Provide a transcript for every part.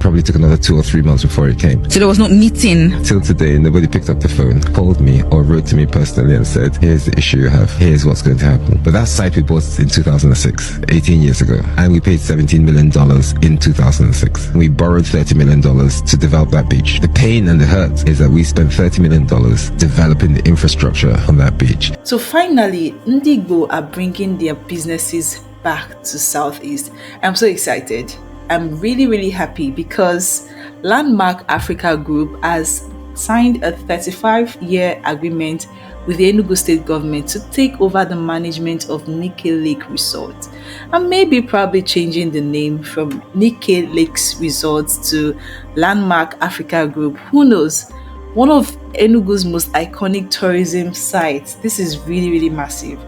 Probably took another 2 or 3 months before it came. So there was no meeting? Till today, nobody picked up the phone, called me, or wrote to me personally and said, here's the issue you have, here's what's going to happen. But that site we bought in 2006, 18 years ago, and we paid $17 million in 2006. We borrowed $30 million to develop that beach. The pain and the hurt is that we spent $30 million developing the infrastructure on that beach. So finally, Ndị Igbo are bringing their businesses back to Southeast. I'm so excited. I'm really happy because Landmark Africa Group has signed a 35-year agreement with the Enugu state government to take over the management of Nike Lake Resort, and maybe probably changing the name from Nike Lakes Resorts to Landmark Africa Group. Who knows? One of Enugu's most iconic tourism sites. This is really massive.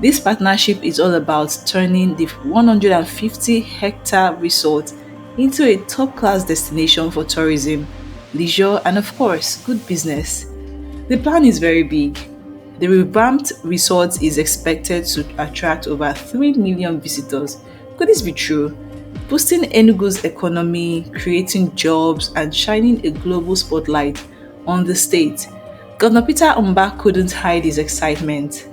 This partnership is all about turning the 150-hectare resort into a top-class destination for tourism, leisure, and of course, good business. The plan is very big. The revamped resort is expected to attract over 3 million visitors. Could this be true? Boosting Enugu's economy, creating jobs, and shining a global spotlight on the state. Governor Peter Mba couldn't hide his excitement,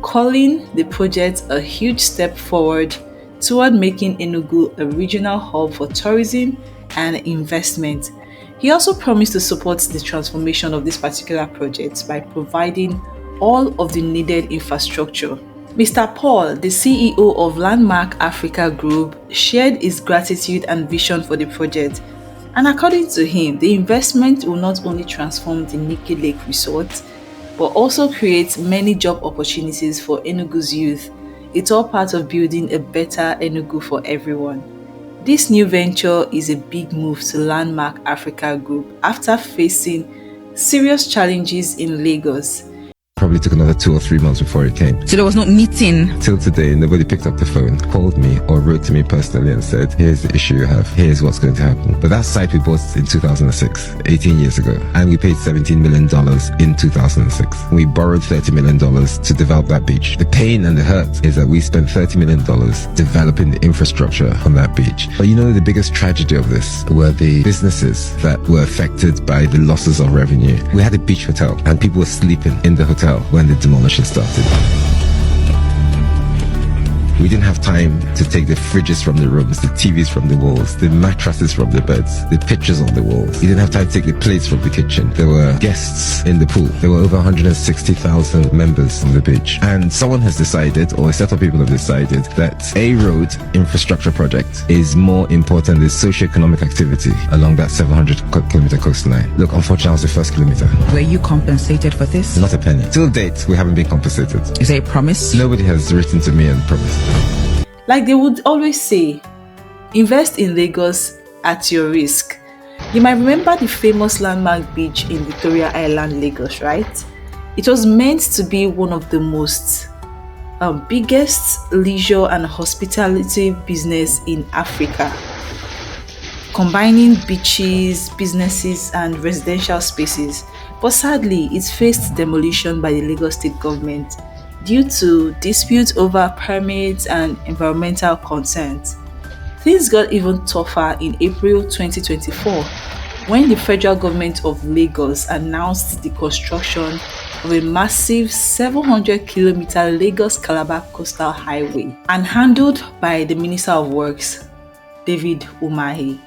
calling the project a huge step forward toward making Enugu a regional hub for tourism and investment. He also promised to support the transformation of this particular project by providing all of the needed infrastructure. Mr. Paul, the CEO of Landmark Africa Group, shared his gratitude and vision for the project. And according to him, the investment will not only transform the Nike Lake Resort, but also create many job opportunities for Enugu's youth. It's all part of building a better Enugu for everyone. This new venture is a big move to Landmark Africa Group after facing serious challenges in Lagos. Probably took another 2 or 3 months before it came. So there was no meeting? Till today, nobody picked up the phone, called me, or wrote to me personally and said, here's the issue you have, here's what's going to happen. But that site we bought in 2006, 18 years ago, and we paid $17 million in 2006. We borrowed $30 million to develop that beach. The pain and the hurt is that we spent $30 million developing the infrastructure on that beach. But you know, the biggest tragedy of this were the businesses that were affected by the losses of revenue. We had a beach hotel, and people were sleeping in the hotel when the demolition started. We didn't have time to take the fridges from the rooms, the TVs from the walls, the mattresses from the beds, the pictures on the walls. We didn't have time to take the plates from the kitchen. There were guests in the pool. There were over 160,000 members on the beach. And someone has decided, or a set of people have decided, that a road infrastructure project is more important than socio-economic activity along that 700-kilometer coastline. Look, unfortunately, I was the first kilometer. Were you compensated for this? Not a penny. Till date, we haven't been compensated. Is there a promise? Nobody has written to me and promised. Like they would always say, invest in Lagos at your risk. You might remember the famous landmark beach in Victoria Island, Lagos, right? It was meant to be one of the most biggest leisure and hospitality business in Africa, combining beaches, businesses, and residential spaces. But sadly, it faced demolition by the Lagos state government due to disputes over permits and environmental concerns. Things got even tougher in April 2024 when the federal government of Lagos announced the construction of a massive 700-kilometer Lagos-Calabar coastal highway and handled by the Minister of Works, David Umahi.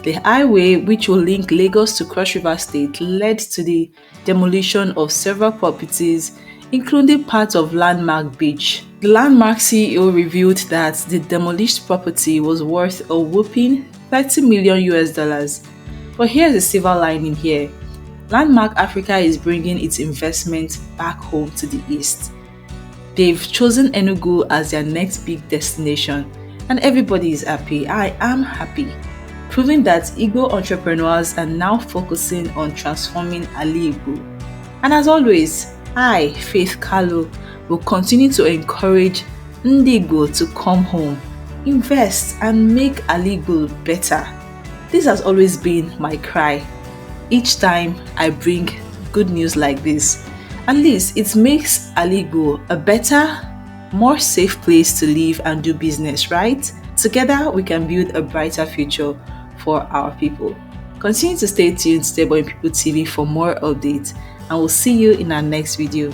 The highway, which will link Lagos to Cross River State, led to the demolition of several properties, including part of Landmark Beach. The Landmark CEO revealed that the demolished property was worth a whopping $30 million. But here's the silver lining here. Landmark Africa is bringing its investment back home to the east. They've chosen Enugu as their next big destination, and everybody is happy. I am happy, proving that Igbo entrepreneurs are now focusing on transforming Ali-Igbo. And as always, I, Faith Carlo, will continue to encourage Ndị Igbo to come home, invest, and make Ali-Igbo better. This has always been my cry. Each time I bring good news like this, at least it makes Ali-Igbo a better, more safe place to live and do business, right? Together we can build a brighter future for our people. Continue to stay tuned to Stable People TV for more updates, and we'll see you in our next video.